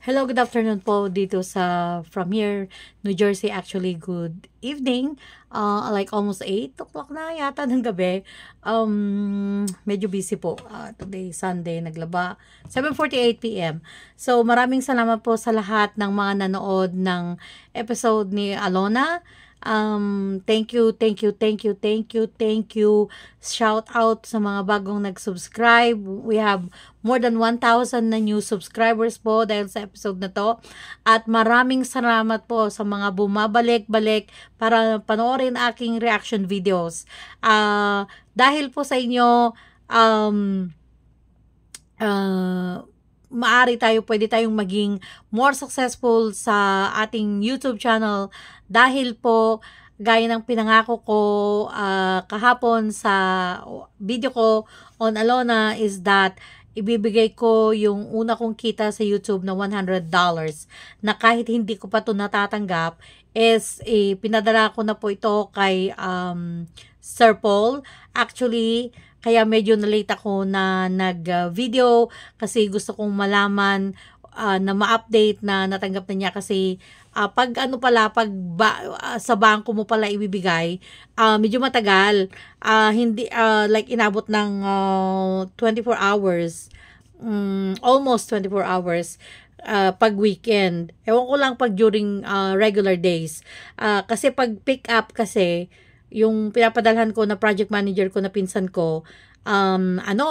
Hello, good afternoon po dito from here, New Jersey. Actually, good evening. Like almost 8 o'clock na yata ng gabi. Medyo busy po. Today, Sunday, naglaba. 7:48 p.m. So, maraming salamat po sa lahat ng mga nanood ng episode ni Alona. Thank you, thank you, thank you, thank you, thank you. Shout out sa mga bagong nag-subscribe. We have more than 1,000 na new subscribers po dahil sa episode na to. At maraming salamat po sa mga bumabalik-balik para panoorin aking reaction videos. Dahil po sa inyo, pwede tayong maging more successful sa ating YouTube channel dahil po gaya ng pinangako ko kahapon sa video ko on Alona is that ibibigay ko yung una kong kita sa YouTube na $100 na kahit hindi ko pa ito natatanggap is pinadala ko na po ito kay Sir Paul. Actually, kaya medyo na-late ako na nag-video kasi gusto kong malaman na ma-update na natanggap na niya kasi pag sa bangko mo pala ibibigay, medyo matagal. Hindi like inabot ng 24 hours. Almost 24 hours. Pag weekend. Ewan ko lang pag during regular days. Kasi pag pick up kasi, yung pinapadalhan ko na project manager ko na pinsan ko,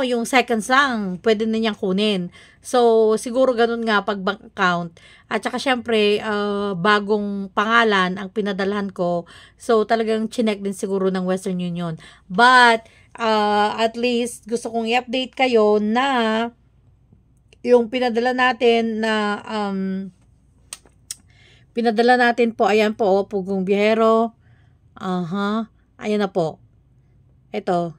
yung seconds lang, pwede na niyang kunin. So, siguro ganun nga pag bank account. At saka syempre, bagong pangalan ang pinadalhan ko. So, talagang chinek din siguro ng Western Union. But, at least, gusto kong i-update kayo na yung pinadala natin po, ayan po, Pugong Biyahero. Ayan na po. Ito,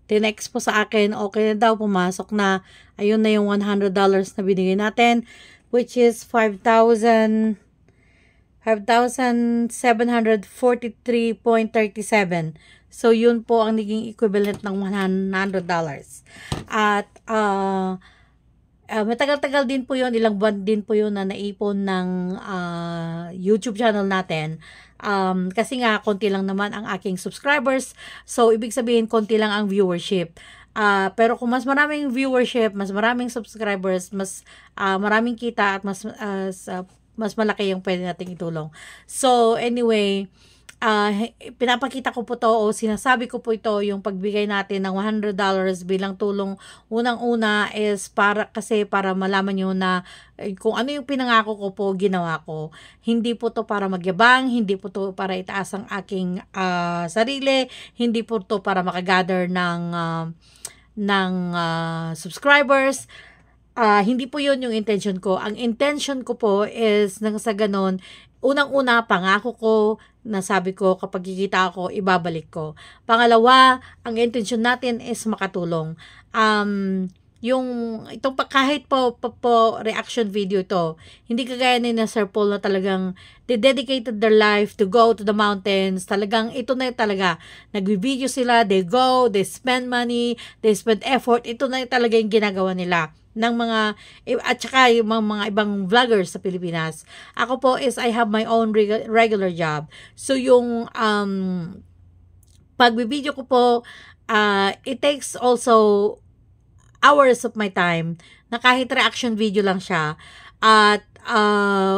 tinext po sa akin, okay na daw, pumasok na. Ayun na yung $100 na binigay natin, which is 5,743.37. So, yun po ang naging equivalent ng $100. At, matagal-tagal din po yun, ilang buwan din po yun na naipon ng YouTube channel natin. Kasi nga, konti lang naman ang aking subscribers. So, ibig sabihin, konti lang ang viewership. Pero kung mas maraming viewership, mas maraming subscribers, mas maraming kita at mas malaki yung pwede nating itulong. So, anyway, pinapakita ko po to o sinasabi ko po ito yung pagbigay natin ng $100 bilang tulong. Unang-una is para malaman nyo na kung ano yung pinangako ko po, ginawa ko. Hindi po to para magyabang, hindi po to para itaas ang aking sarili, hindi po to para makagather ng subscribers. Hindi po yun yung intention ko. Ang intention ko po is nang sa ganon, unang-una, pangako ko, nasabi ko kapag kikita ako, ibabalik ko. Pangalawa, ang intention natin is makatulong. Kahit po reaction video to, hindi kagaya ni na Sir Paul na talagang they dedicated their life to go to the mountains. Talagang ito na talaga. Nagbi-video sila, they go, they spend money, they spend effort. Ito na talaga yung ginagawa nila ng mga at saka yung mga ibang vloggers sa Pilipinas. Ako po is I have my own regular job. So yung pagbibideo ko po, it takes also hours of my time na kahit reaction video lang siya. At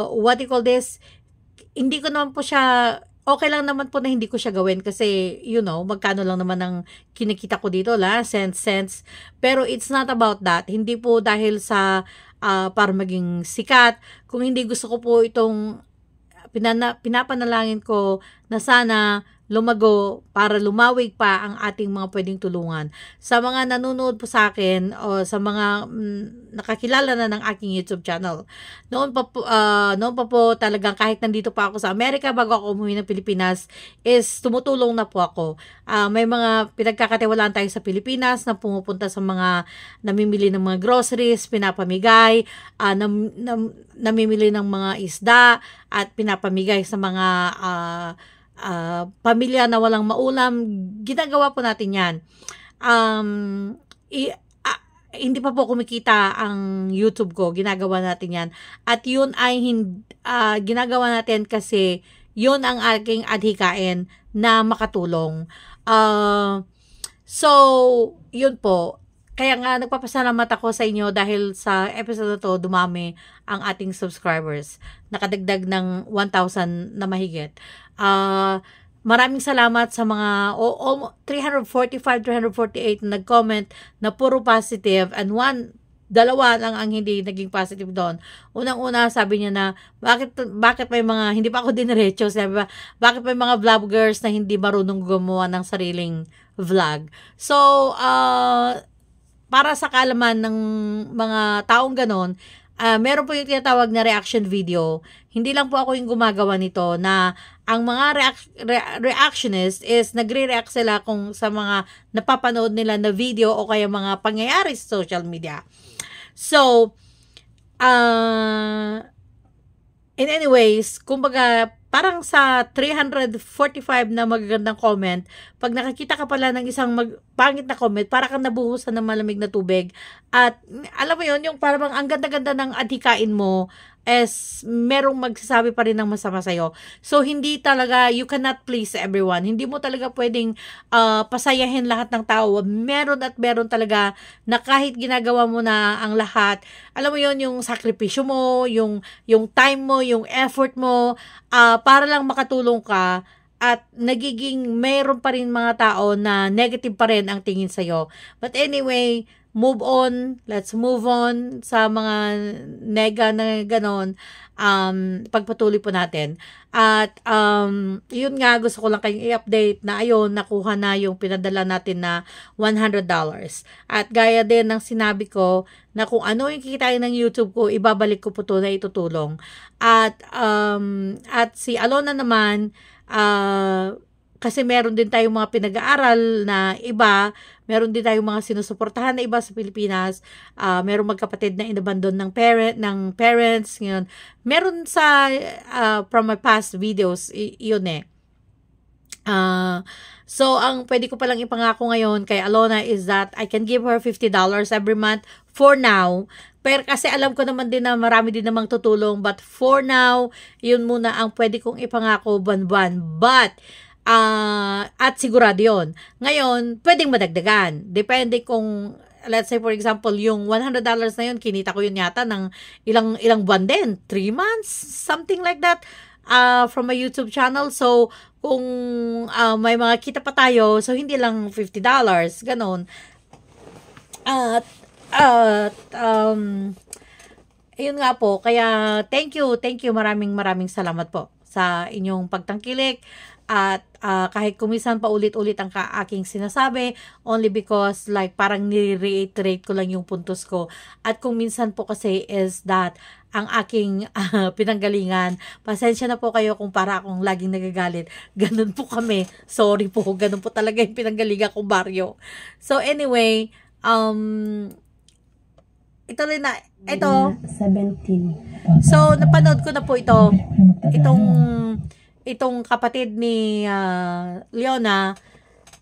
what you call this, hindi ko naman po siya, okay lang naman po na hindi ko siya gawin kasi, magkano lang naman ang kinikita ko dito, cents. Pero it's not about that. Hindi po dahil sa para maging sikat. Kung hindi, gusto ko po itong pinapanalangin ko na sana lumago para lumawig pa ang ating mga pwedeng tulungan. Sa mga nanonood po sa akin o sa mga nakakilala na ng aking YouTube channel, noon pa po talagang kahit nandito pa ako sa Amerika bago ako umuwi ng Pilipinas is tumutulong na po ako. May mga pinagkakatiwalaan tayo sa Pilipinas na pumupunta sa mga namimili ng mga groceries, pinapamigay, namimili ng mga isda at pinapamigay sa mga pamilya na walang maulam. Ginagawa po natin yan. hindi pa po kumikita ang YouTube ko, ginagawa natin yan. At yun ay ginagawa natin kasi yun ang aking adhikain na makatulong. So, yun po. Kaya nga, nagpapasalamat ako sa inyo dahil sa episode na to, dumami ang ating subscribers. Nakadagdag ng 1,000 na mahigit. Maraming salamat sa mga 345, 348 na nag-comment na puro positive and dalawa lang ang hindi naging positive doon. Unang-una, sabi niya na, bakit may mga, hindi pa ako diniretso, sabi ba, bakit may mga vloggers na hindi marunong gumawa ng sariling vlog. So, para sa kaalaman ng mga taong ganon, meron po yung tinatawag na reaction video. Hindi lang po ako yung gumagawa nito, na ang mga reactionist is nagre-react sila kung sa mga napapanood nila na video o kaya mga pangyayari sa social media. So, in anyways, kumbaga, parang sa 345 na magagandang comment, pag nakakita ka pala ng isang pangit na comment, para kang nabuhusan ng malamig na tubig. At alam mo yun, yung parang ang ganda-ganda ng adhikain mo, is merong magsasabi pa rin ng masama sa'yo. So, hindi talaga, you cannot please everyone. Hindi mo talaga pwedeng pasayahin lahat ng tao. Meron at meron talaga na kahit ginagawa mo na ang lahat, alam mo yon, yung sakripisyo mo, yung time mo, yung effort mo, para lang makatulong ka, at nagiging meron pa rin mga tao na negative pa rin ang tingin sa'yo. But anyway, move on. Let's move on sa mga nega na ganon. Pagpatuloy po natin. At yun nga, gusto ko lang kayong i-update na ayun, nakuha na yung pinadala natin na $100. At gaya din ng sinabi ko, na kung ano yung kikitain ng YouTube ko, ibabalik ko po to na itutulong. At si Alona naman, kasi meron din tayong mga pinag-aaral na iba, meron din tayong mga sinusuportahan na iba sa Pilipinas, meron magkapatid na inabandon ng parents, ngayon. Meron sa, from my past videos, yun eh. So, ang pwede ko palang ipangako ngayon kay Alona is that I can give her $50 every month for now. Pero kasi alam ko naman din na marami din namang tutulong, but for now, yun muna ang pwede kong ipangako buwan-buwan. But, at sigurado yun. Ngayon, pwedeng madagdagan. Depende kung, let's say for example, yung $100 na yun, kinita ko yun yata ng ilang buwan din. 3 months? Something like that. From my YouTube channel. So, kung may mga kita pa tayo, so hindi lang $50. Ganon. Ayun nga po. Kaya, thank you. Maraming salamat po sa inyong pagtangkilik. At kahit kumisan pa ulit-ulit ang aking sinasabi, only because like parang nire-reiterate ko lang yung puntos ko. At kung minsan po kasi is that ang aking pinanggalingan, pasensya na po kayo kung para akong laging nagagalit. Ganun po kami. Sorry po, ganun po talaga yung pinanggalingan kong baryo. So anyway, ito rin na, ito. 17. So, napanood ko na po ito. Itong kapatid ni Leona,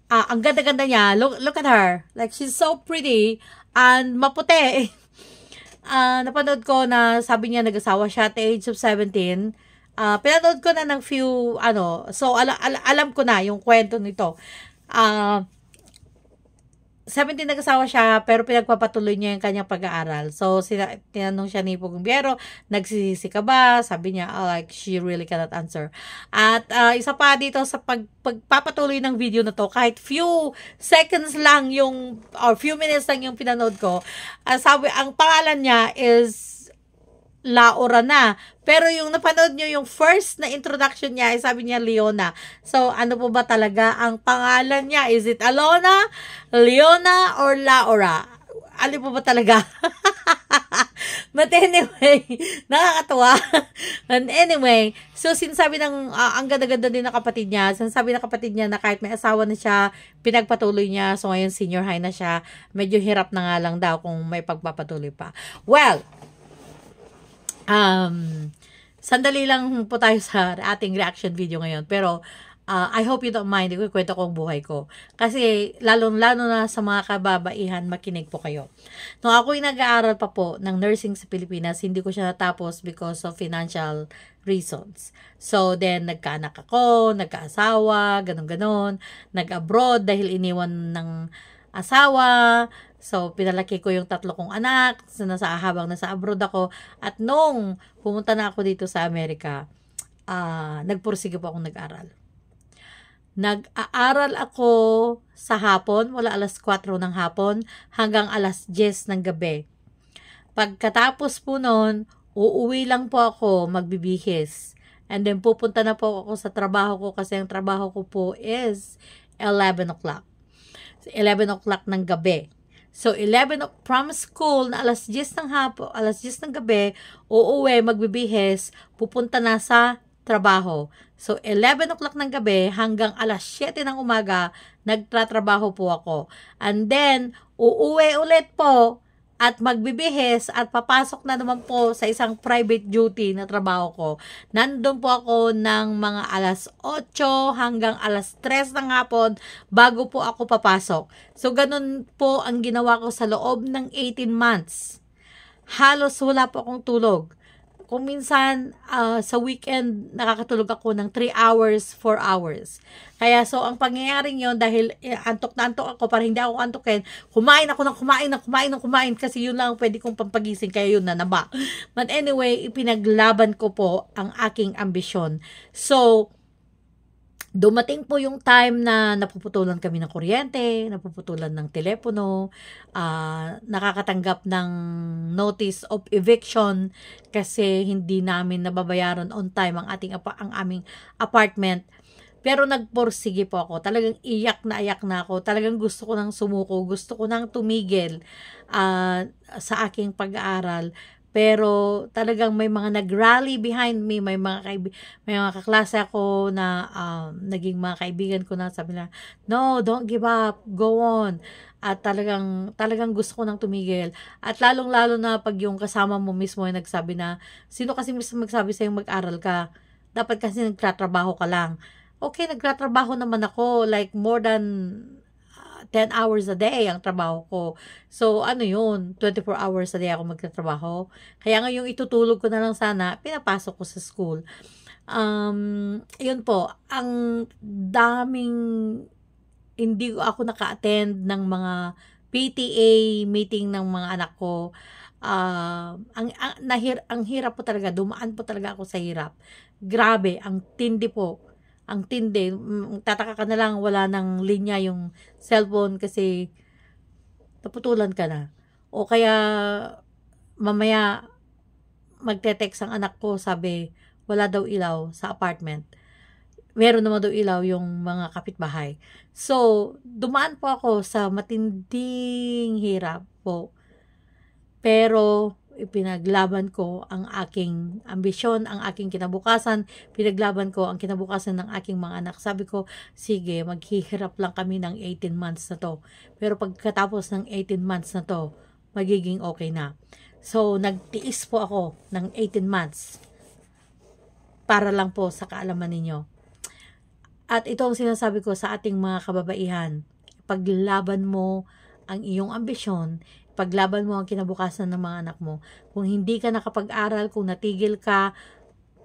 ang ganda-ganda niya. Look at her. Like, she's so pretty and maputi. Napanood ko na sabi niya nag-asawa siya at the age of 17. Pinanood ko na ng few, so alam ko na yung kwento nito. 17 nag-asawa siya, pero pinagpapatuloy niya yung kanyang pag-aaral. So, tinanong siya ni Pugong Biero, nagsisisi ka ba? Sabi niya, like, she really cannot answer. At isa pa dito sa pagpapatuloy ng video na to, kahit few seconds lang or few minutes lang yung pinanood ko, sabi, ang pangalan niya is Laura na. Pero yung napanood nyo, yung first na introduction niya, ay sabi niya Leona. So, ano po ba talaga ang pangalan niya? Is it Alona, Leona, or Laura? Ano po ba talaga? But anyway, nakakatawa. And anyway, so sinasabi ng, ang ganda-ganda din ng kapatid niya, sinasabi ng kapatid niya na kahit may asawa na siya, pinagpatuloy niya, so ngayon senior high na siya, medyo hirap na nga lang daw kung may pagpapatuloy pa. Well, sandali lang po tayo sa ating reaction video ngayon. Pero, I hope you don't mind, ikukwento ko ang buhay ko. Kasi, lalo na sa mga kababaihan, makinig po kayo. Nung ako'y nag-aaral pa po ng nursing sa Pilipinas, hindi ko siya natapos because of financial reasons. So, then, nagkaanak ako, nagkaasawa, ganon-ganon, nag-abroad dahil iniwan ng asawa. So, pinalaki ko yung 3 kong anak, habang nasa abroad ako. At nung pumunta na ako dito sa Amerika, nagpursige po akong nag-aral. Nag-aaral ako sa hapon, mula alas 4 ng hapon hanggang alas 10 ng gabi. Pagkatapos po nun, uuwi lang po ako magbibihis. And then pupunta na po ako sa trabaho ko kasi ang trabaho ko po is 11 o'clock. 11 o'clock ng gabi. So, from school na alas 10 ng hapon, alas 10 ng gabi, uuwi, magbibihis, pupunta na sa trabaho. So, 11 o'clock ng gabi hanggang alas 7 ng umaga, nagtatrabaho po ako. And then, uuwi ulit po at magbibihis at papasok na naman po sa isang private duty na trabaho ko. Nandun po ako ng mga alas 8 hanggang alas 3 ng hapon bago po ako papasok. So, ganun po ang ginawa ko sa loob ng 18 months. Halos wala po akong tulog. Kung minsan, sa weekend, nakakatulog ako ng 3 hours, 4 hours. Kaya, so, ang pangyayaring yon dahil antok na antok ako, para hindi ako antokin, kumain ako ng kumain, kasi yun lang ang pwede kong pampagising, kaya yun na naba. But anyway, ipinaglaban ko po ang aking ambisyon. So, dumating po yung time na napuputulan kami ng kuryente, napuputulan ng telepono, nakakatanggap ng notice of eviction kasi hindi namin nababayaran on time ang aming apartment. Pero nagporsige po ako. Talagang iyak na ako. Talagang gusto ko nang sumuko. Gusto ko nang tumigil sa aking pag-aaral. Pero talagang may mga nag-rally behind me, may mga kaklase ako na naging mga kaibigan ko na sabi na, no, don't give up, go on. At talagang gusto ko nang tumigil. At lalong-lalo na pag yung kasama mo mismo ay nagsabi na, sino kasi mismo magsabi sa'yo mag-aral ka? Dapat kasi nagtatrabaho ka lang. Okay, nagtatrabaho naman ako, like more than 10 hours a day ang trabaho ko. So, 24 hours a day ako magtatrabaho. Kaya ngayong itutulog ko na lang sana, pinapasok ko sa school. Yun po, ang daming hindi ako naka-attend ng mga PTA meeting ng mga anak ko. Ang hirap po talaga, dumaan po talaga ako sa hirap. Grabe, ang tindi po. Ang tindi, tataka ka na lang, wala nang linya yung cellphone kasi naputulan ka na. O kaya, mamaya, magte-text ang anak ko, sabi, wala daw ilaw sa apartment. Meron naman daw ilaw yung mga kapitbahay. So, dumaan po ako sa matinding hirap po. Pero, ipinaglaban ko ang aking ambisyon, ang aking kinabukasan, pinaglaban ko ang kinabukasan ng aking mga anak. Sabi ko, sige, maghihirap lang kami ng 18 months na to. Pero pagkatapos ng 18 months na to, magiging okay na. So, nagtiis po ako ng 18 months para lang po sa kaalaman ninyo. At ito ang sinasabi ko sa ating mga kababaihan, paglaban mo ang iyong ambisyon, paglaban mo ang kinabukasan ng mga anak mo. Kung hindi ka nakapag-aral, kung natigil ka,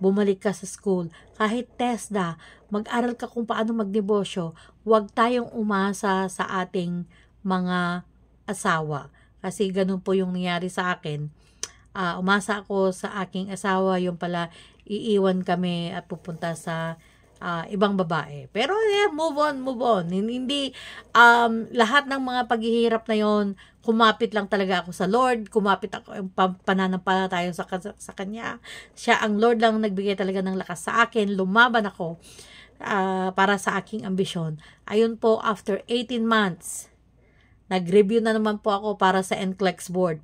bumalik ka sa school. Kahit TESDA, mag-aral ka kung paano magnegosyo. Huwag tayong umasa sa ating mga asawa. Kasi ganun po yung nangyari sa akin. Umasa ako sa aking asawa, yung pala iiwan kami at pupunta sa ibang babae. Pero move on. Hindi lahat ng mga paghihirap na yon, kumapit lang talaga ako sa Lord, kumapit ako yung pananampalataya sa Kanya. Siya ang Lord lang nagbigay talaga ng lakas sa akin, lumaban ako para sa aking ambisyon. Ayun po, after 18 months, nag-review na naman po ako para sa NCLEX board.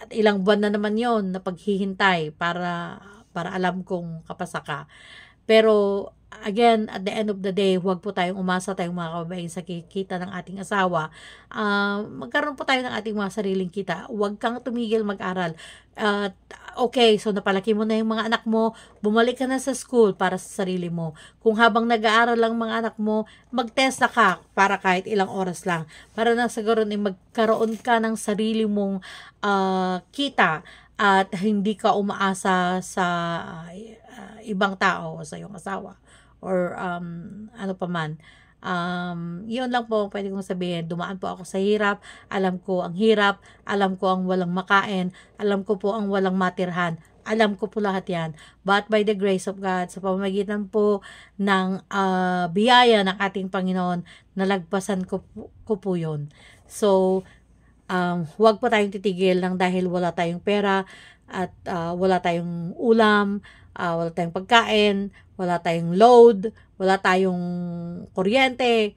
At ilang buwan na naman yon na paghihintay para alam kong kapasa ka. Pero again, at the end of the day, huwag po tayong umasa tayong mga kababayan sa kita ng ating asawa. Magkaroon po tayo ng ating mga sariling kita. Huwag kang tumigil mag-aral. Okay, so napalaki mo na yung mga anak mo, bumalik ka na sa school para sa sarili mo. Kung habang nag-aaral lang mga anak mo, mag-test na ka para kahit ilang oras lang. Para na siguro magkaroon ka ng sarili mong kita at hindi ka umaasa sa ibang tao, sa iyong asawa or ano pa man. Yun lang po pwede kong sabihin. Dumaan po ako sa hirap. Alam ko ang hirap. Alam ko ang walang makain. Alam ko po ang walang matirhan. Alam ko po lahat yan. But by the grace of God, sa pamamagitan po ng biyaya ng ating Panginoon, nalagpasan ko po yun. So, huwag po tayong titigil lang dahil wala tayong pera at wala tayong ulam, wala tayong pagkain, wala tayong load, wala tayong kuryente.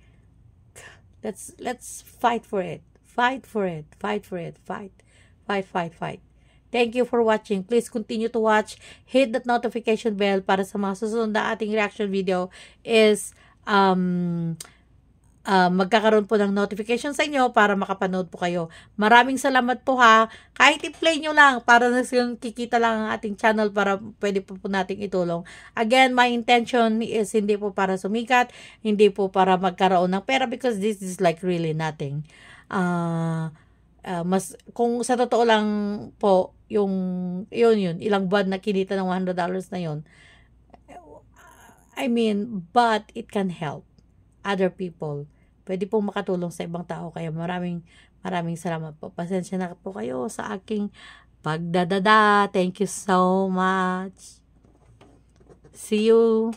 Let's fight for it. Fight for it. Fight for it. Fight. Fight, fight, fight. Thank you for watching. Please continue to watch. Hit that notification bell para sa mga susunod na ating reaction video is magkakaroon po ng notification sa inyo para makapanood po kayo. Maraming salamat po ha. Kahit i-play nyo lang para kikita lang ang ating channel para pwede po nating itulong. Again, my intention is hindi po para sumikat, hindi po para magkaroon ng pera because this is like really nothing. Mas kung sa totoo lang po yung ilang buwan na kinita ng $100 na yun, I mean, but it can help other people. Pwede pong makatulong sa ibang tao. Kaya maraming salamat po. Pasensya na po kayo sa aking pagdadada. Thank you so much. See you.